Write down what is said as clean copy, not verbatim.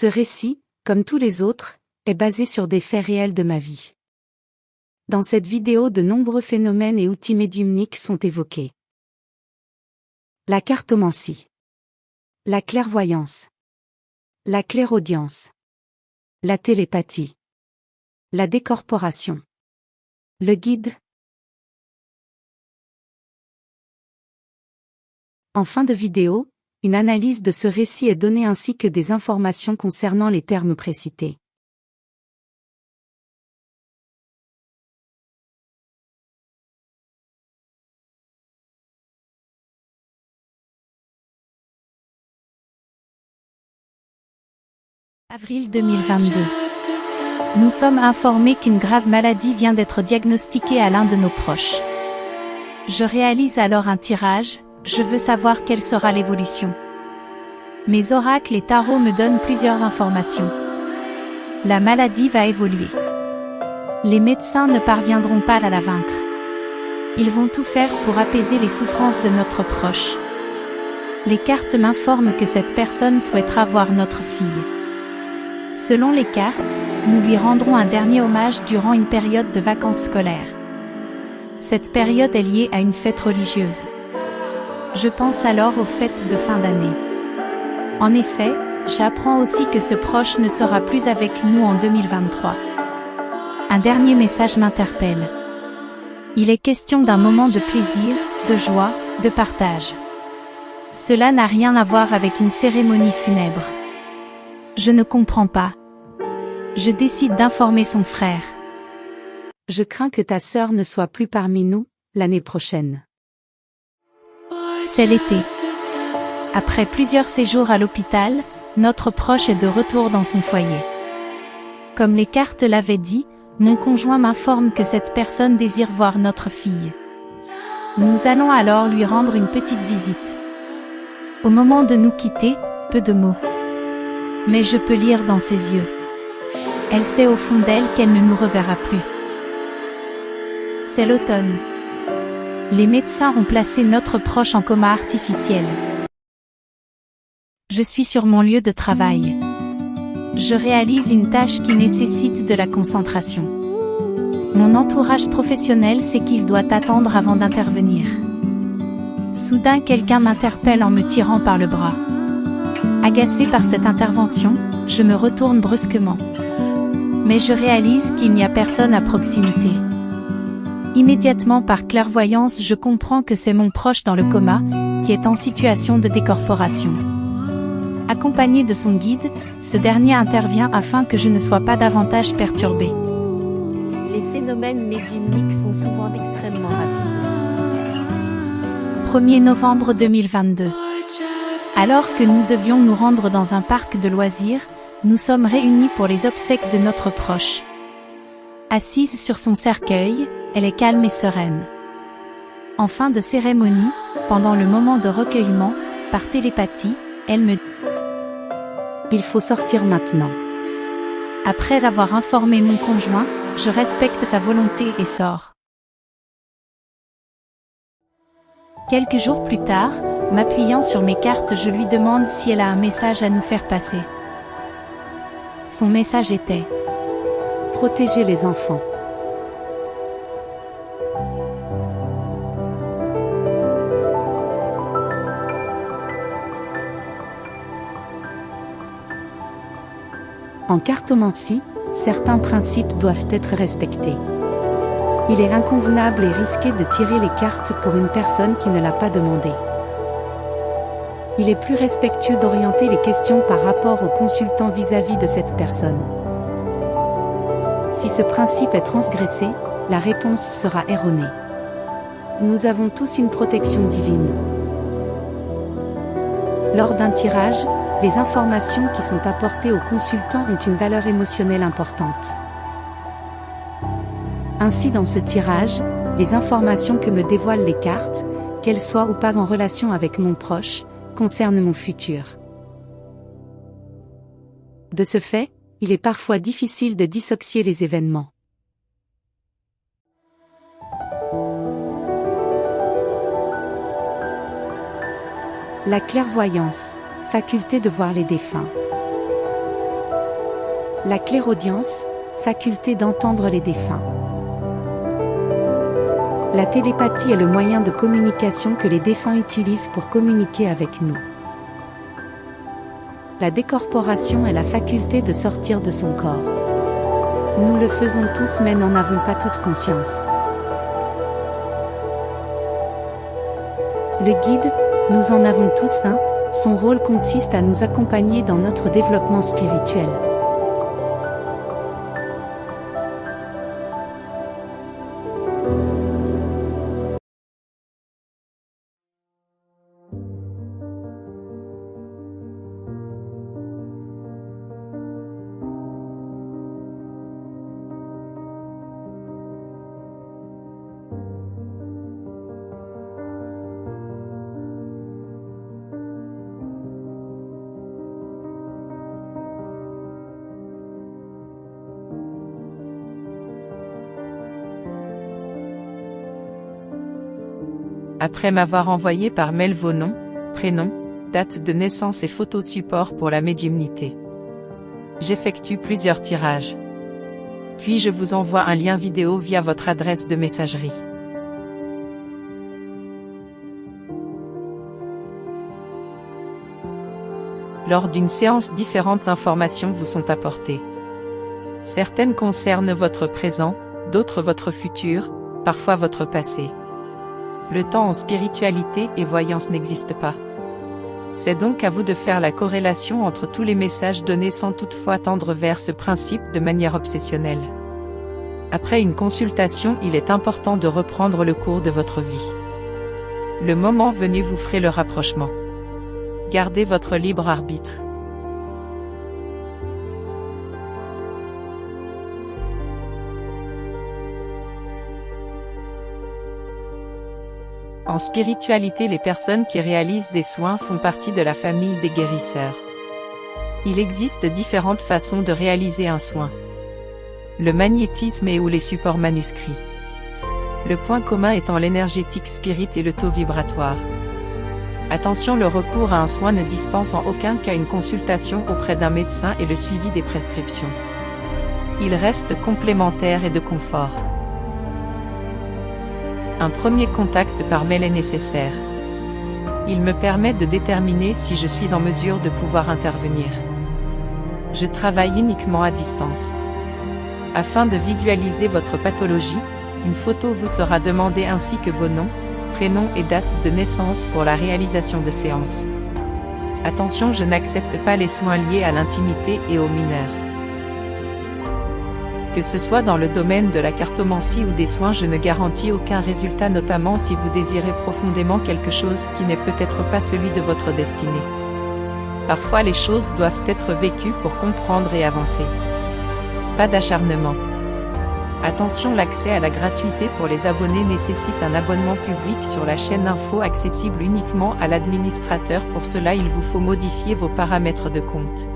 Ce récit, comme tous les autres, est basé sur des faits réels de ma vie. Dans cette vidéo, de nombreux phénomènes et outils médiumniques sont évoqués. La cartomancie, la clairvoyance, la clairaudience, la télépathie, la décorporation, le guide. En fin de vidéo, une analyse de ce récit est donnée ainsi que des informations concernant les termes précités. Avril 2022. Nous sommes informés qu'une grave maladie vient d'être diagnostiquée à l'un de nos proches. Je réalise alors un tirage, je veux savoir quelle sera l'évolution. Mes oracles et tarots me donnent plusieurs informations. La maladie va évoluer. Les médecins ne parviendront pas à la vaincre. Ils vont tout faire pour apaiser les souffrances de notre proche. Les cartes m'informent que cette personne souhaitera voir notre fille. Selon les cartes, nous lui rendrons un dernier hommage durant une période de vacances scolaires. Cette période est liée à une fête religieuse. Je pense alors aux fêtes de fin d'année. En effet, j'apprends aussi que ce proche ne sera plus avec nous en 2023. Un dernier message m'interpelle. Il est question d'un moment de plaisir, de joie, de partage. Cela n'a rien à voir avec une cérémonie funèbre. Je ne comprends pas. Je décide d'informer son frère. Je crains que ta sœur ne soit plus parmi nous, l'année prochaine. C'est l'été. Après plusieurs séjours à l'hôpital, notre proche est de retour dans son foyer. Comme les cartes l'avaient dit, mon conjoint m'informe que cette personne désire voir notre fille. Nous allons alors lui rendre une petite visite. Au moment de nous quitter, peu de mots. Mais je peux lire dans ses yeux. Elle sait au fond d'elle qu'elle ne nous reverra plus. C'est l'automne. Les médecins ont placé notre proche en coma artificiel. Je suis sur mon lieu de travail. Je réalise une tâche qui nécessite de la concentration. Mon entourage professionnel sait qu'il doit attendre avant d'intervenir. Soudain, quelqu'un m'interpelle en me tirant par le bras. Agacé par cette intervention, je me retourne brusquement. Mais je réalise qu'il n'y a personne à proximité. Immédiatement par clairvoyance, je comprends que c'est mon proche dans le coma, qui est en situation de décorporation. Accompagné de son guide, ce dernier intervient afin que je ne sois pas davantage perturbé. Les phénomènes médiumniques sont souvent extrêmement rapides. 1er novembre 2022. Alors que nous devions nous rendre dans un parc de loisirs, nous sommes réunis pour les obsèques de notre proche. Assise sur son cercueil, elle est calme et sereine. En fin de cérémonie, pendant le moment de recueillement, par télépathie, elle me dit « Il faut sortir maintenant. » Après avoir informé mon conjoint, je respecte sa volonté et sors. Quelques jours plus tard, m'appuyant sur mes cartes, je lui demande si elle a un message à nous faire passer. Son message était « Protéger les enfants. » En cartomancie, certains principes doivent être respectés. Il est inconvenable et risqué de tirer les cartes pour une personne qui ne l'a pas demandé. Il est plus respectueux d'orienter les questions par rapport au consultant vis-à-vis de cette personne. Si ce principe est transgressé, la réponse sera erronée. Nous avons tous une protection divine. Lors d'un tirage, les informations qui sont apportées aux consultants ont une valeur émotionnelle importante. Ainsi, dans ce tirage, les informations que me dévoilent les cartes, qu'elles soient ou pas en relation avec mon proche, concernent mon futur. De ce fait, il est parfois difficile de dissocier les événements. La clairvoyance, faculté de voir les défunts. La clairaudience, faculté d'entendre les défunts. La télépathie est le moyen de communication que les défunts utilisent pour communiquer avec nous. La décorporation est la faculté de sortir de son corps. Nous le faisons tous mais n'en avons pas tous conscience. Le guide, nous en avons tous un, son rôle consiste à nous accompagner dans notre développement spirituel. Après m'avoir envoyé par mail vos noms, prénoms, date de naissance et photos support pour la médiumnité, j'effectue plusieurs tirages. Puis je vous envoie un lien vidéo via votre adresse de messagerie. Lors d'une séance, différentes informations vous sont apportées. Certaines concernent votre présent, d'autres votre futur, parfois votre passé. Le temps en spiritualité et voyance n'existe pas. C'est donc à vous de faire la corrélation entre tous les messages donnés sans toutefois tendre vers ce principe de manière obsessionnelle. Après une consultation, il est important de reprendre le cours de votre vie. Le moment venu, vous ferez le rapprochement. Gardez votre libre arbitre. En spiritualité, les personnes qui réalisent des soins font partie de la famille des guérisseurs. Il existe différentes façons de réaliser un soin. Le magnétisme et ou les supports manuscrits. Le point commun étant l'énergétique spirit et le taux vibratoire. Attention, le recours à un soin ne dispense en aucun cas une consultation auprès d'un médecin et le suivi des prescriptions. Il reste complémentaire et de confort. Un premier contact par mail est nécessaire. Il me permet de déterminer si je suis en mesure de pouvoir intervenir. Je travaille uniquement à distance. Afin de visualiser votre pathologie, une photo vous sera demandée ainsi que vos noms, prénoms et date de naissance pour la réalisation de séances. Attention, je n'accepte pas les soins liés à l'intimité et aux mineurs. Que ce soit dans le domaine de la cartomancie ou des soins, je ne garantis aucun résultat, notamment si vous désirez profondément quelque chose qui n'est peut-être pas celui de votre destinée. Parfois les choses doivent être vécues pour comprendre et avancer. Pas d'acharnement. Attention, l'accès à la gratuité pour les abonnés nécessite un abonnement public sur la chaîne info accessible uniquement à l'administrateur. Pour cela, il vous faut modifier vos paramètres de compte.